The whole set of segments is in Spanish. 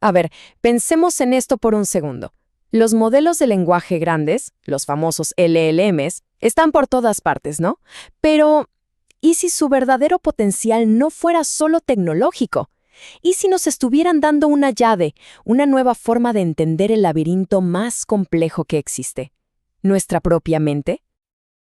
A ver, pensemos en esto por un segundo. Los modelos de lenguaje grandes, los famosos LLMs, están por todas partes, ¿no? Pero, ¿y si su verdadero potencial no fuera solo tecnológico? ¿Y si nos estuvieran dando una llave, una nueva forma de entender el laberinto más complejo que existe? ¿Nuestra propia mente?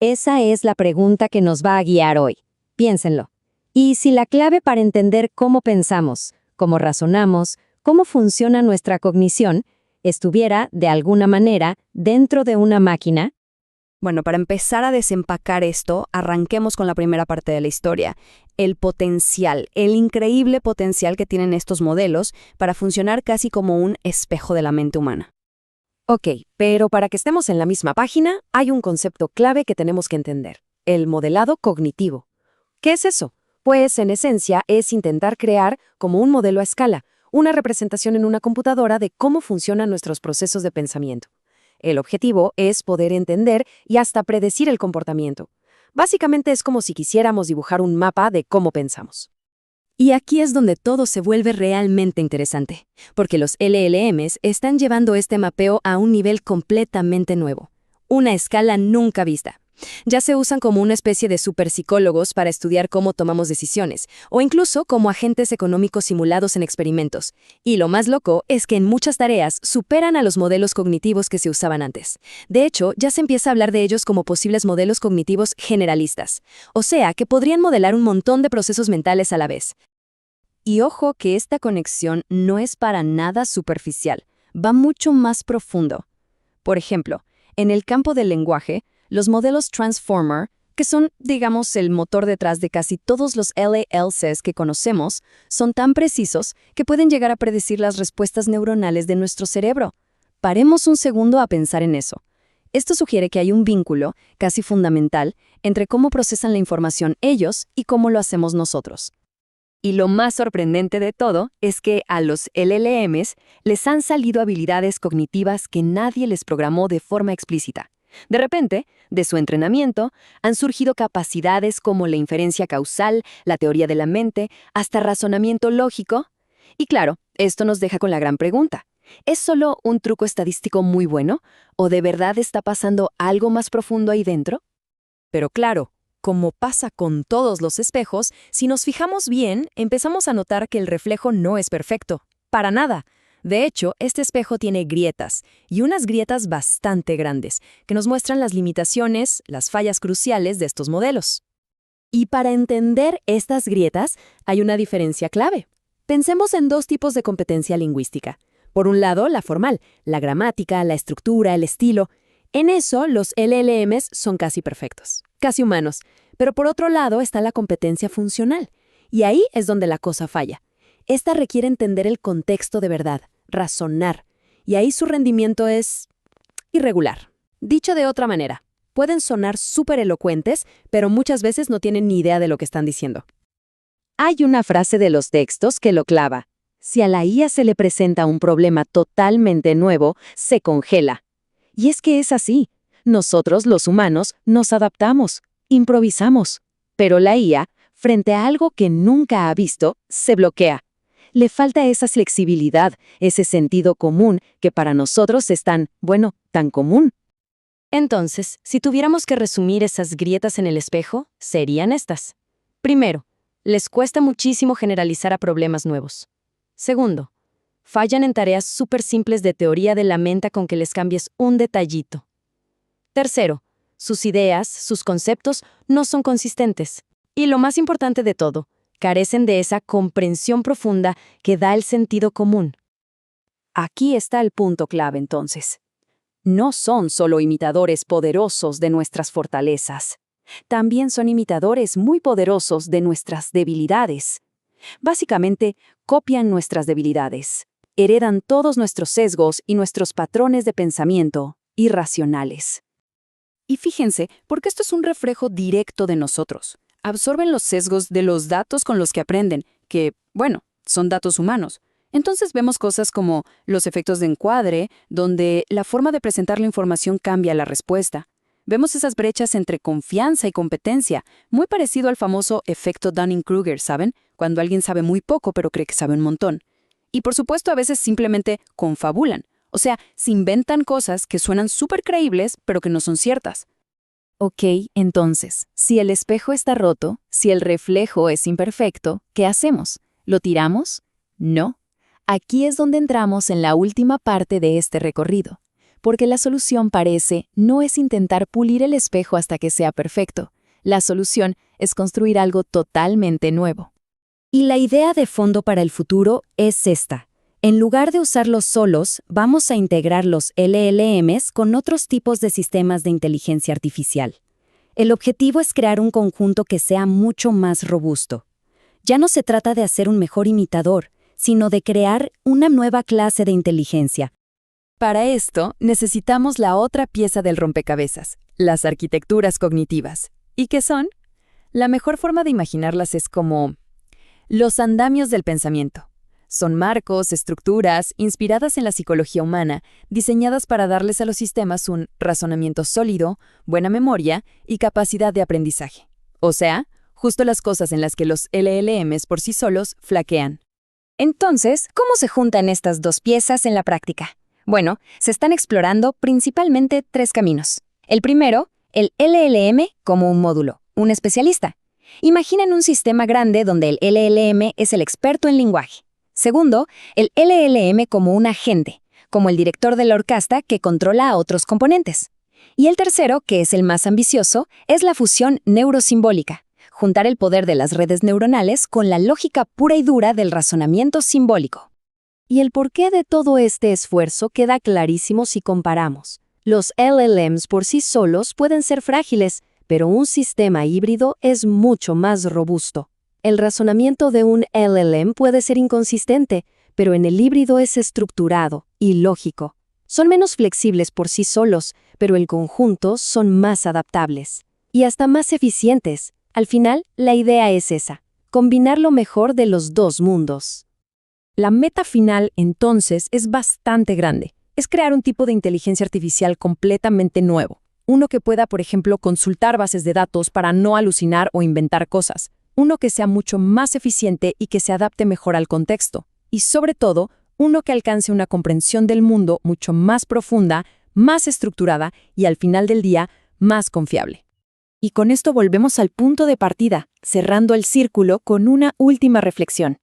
Esa es la pregunta que nos va a guiar hoy. Piénsenlo. ¿Y si la clave para entender cómo pensamos, cómo razonamos, cómo funciona nuestra cognición, estuviera, de alguna manera, dentro de una máquina? Bueno, para empezar a desempacar esto, arranquemos con la primera parte de la historia, el potencial, el increíble potencial que tienen estos modelos para funcionar casi como un espejo de la mente humana. Ok, pero para que estemos en la misma página, hay un concepto clave que tenemos que entender, el modelado cognitivo. ¿Qué es eso? Pues, en esencia, es intentar crear, como un modelo a escala, una representación en una computadora de cómo funcionan nuestros procesos de pensamiento. El objetivo es poder entender y hasta predecir el comportamiento. Básicamente es como si quisiéramos dibujar un mapa de cómo pensamos. Y aquí es donde todo se vuelve realmente interesante, porque los LLMs están llevando este mapeo a un nivel completamente nuevo, una escala nunca vista. Ya se usan como una especie de superpsicólogos para estudiar cómo tomamos decisiones, o incluso como agentes económicos simulados en experimentos. Y lo más loco es que en muchas tareas superan a los modelos cognitivos que se usaban antes. De hecho, ya se empieza a hablar de ellos como posibles modelos cognitivos generalistas, o sea, que podrían modelar un montón de procesos mentales a la vez. Y ojo que esta conexión no es para nada superficial, va mucho más profundo. Por ejemplo, en el campo del lenguaje, los modelos Transformer, que son, digamos, el motor detrás de casi todos los LLCs que conocemos, son tan precisos que pueden llegar a predecir las respuestas neuronales de nuestro cerebro. Paremos un segundo a pensar en eso. Esto sugiere que hay un vínculo, casi fundamental, entre cómo procesan la información ellos y cómo lo hacemos nosotros. Y lo más sorprendente de todo es que a los LLMs les han salido habilidades cognitivas que nadie les programó de forma explícita. De repente, de su entrenamiento, han surgido capacidades como la inferencia causal, la teoría de la mente, hasta razonamiento lógico. Y claro, esto nos deja con la gran pregunta. ¿Es solo un truco estadístico muy bueno? ¿O de verdad está pasando algo más profundo ahí dentro? Pero claro, como pasa con todos los espejos, si nos fijamos bien, empezamos a notar que el reflejo no es perfecto. Para nada. De hecho, este espejo tiene grietas, y unas grietas bastante grandes, que nos muestran las limitaciones, las fallas cruciales de estos modelos. Y para entender estas grietas, hay una diferencia clave. Pensemos en dos tipos de competencia lingüística. Por un lado, la formal, la gramática, la estructura, el estilo. En eso, los LLMs son casi perfectos, casi humanos. Pero por otro lado está la competencia funcional, y ahí es donde la cosa falla. Esta requiere entender el contexto de verdad, razonar, y ahí su rendimiento es irregular. Dicho de otra manera, pueden sonar súper elocuentes, pero muchas veces no tienen ni idea de lo que están diciendo. Hay una frase de los textos que lo clava. Si a la IA se le presenta un problema totalmente nuevo, se congela. Y es que es así. Nosotros, los humanos, nos adaptamos, improvisamos. Pero la IA, frente a algo que nunca ha visto, se bloquea. Le falta esa flexibilidad, ese sentido común que para nosotros es tan común. Entonces, si tuviéramos que resumir esas grietas en el espejo, serían estas. Primero, les cuesta muchísimo generalizar a problemas nuevos. Segundo, fallan en tareas súper simples de teoría de la mente con que les cambies un detallito. Tercero, sus ideas, sus conceptos no son consistentes. Y lo más importante de todo, carecen de esa comprensión profunda que da el sentido común. Aquí está el punto clave entonces. No son solo imitadores poderosos de nuestras fortalezas. También son imitadores muy poderosos de nuestras debilidades. Básicamente, copian nuestras debilidades. Heredan todos nuestros sesgos y nuestros patrones de pensamiento irracionales. Y fíjense, porque esto es un reflejo directo de nosotros. Absorben los sesgos de los datos con los que aprenden, que, son datos humanos. Entonces vemos cosas como los efectos de encuadre, donde la forma de presentar la información cambia la respuesta. Vemos esas brechas entre confianza y competencia, muy parecido al famoso efecto Dunning-Kruger, ¿saben? Cuando alguien sabe muy poco pero cree que sabe un montón. Y por supuesto a veces simplemente confabulan, o sea, se inventan cosas que suenan súper creíbles pero que no son ciertas. Ok, entonces, si el espejo está roto, si el reflejo es imperfecto, ¿qué hacemos? ¿Lo tiramos? No. Aquí es donde entramos en la última parte de este recorrido, porque la solución parece no es intentar pulir el espejo hasta que sea perfecto. La solución es construir algo totalmente nuevo. Y la idea de fondo para el futuro es esta. En lugar de usarlos solos, vamos a integrar los LLMs con otros tipos de sistemas de inteligencia artificial. El objetivo es crear un conjunto que sea mucho más robusto. Ya no se trata de hacer un mejor imitador, sino de crear una nueva clase de inteligencia. Para esto, necesitamos la otra pieza del rompecabezas, las arquitecturas cognitivas. ¿Y qué son? La mejor forma de imaginarlas es como los andamios del pensamiento. Son marcos, estructuras, inspiradas en la psicología humana, diseñadas para darles a los sistemas un razonamiento sólido, buena memoria y capacidad de aprendizaje. O sea, justo las cosas en las que los LLMs por sí solos flaquean. Entonces, ¿cómo se juntan estas dos piezas en la práctica? Bueno, se están explorando principalmente 3 caminos. El primero, el LLM como un módulo, un especialista. Imaginen un sistema grande donde el LLM es el experto en lenguaje. Segundo, el LLM como un agente, como el director de la orquesta que controla a otros componentes. Y el tercero, que es el más ambicioso, es la fusión neurosimbólica, juntar el poder de las redes neuronales con la lógica pura y dura del razonamiento simbólico. Y el porqué de todo este esfuerzo queda clarísimo si comparamos. Los LLMs por sí solos pueden ser frágiles, pero un sistema híbrido es mucho más robusto. El razonamiento de un LLM puede ser inconsistente, pero en el híbrido es estructurado y lógico. Son menos flexibles por sí solos, pero en conjunto son más adaptables. Y hasta más eficientes. Al final, la idea es esa, combinar lo mejor de los dos mundos. La meta final, entonces, es bastante grande. Es crear un tipo de inteligencia artificial completamente nuevo. Uno que pueda, por ejemplo, consultar bases de datos para no alucinar o inventar cosas. Uno que sea mucho más eficiente y que se adapte mejor al contexto. Y sobre todo, uno que alcance una comprensión del mundo mucho más profunda, más estructurada y al final del día, más confiable. Y con esto volvemos al punto de partida, cerrando el círculo con una última reflexión.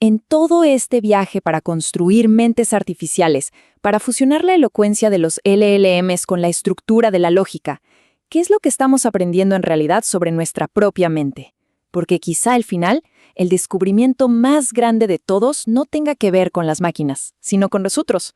En todo este viaje para construir mentes artificiales, para fusionar la elocuencia de los LLMs con la estructura de la lógica, ¿qué es lo que estamos aprendiendo en realidad sobre nuestra propia mente? Porque quizá al final, el descubrimiento más grande de todos no tenga que ver con las máquinas, sino con nosotros.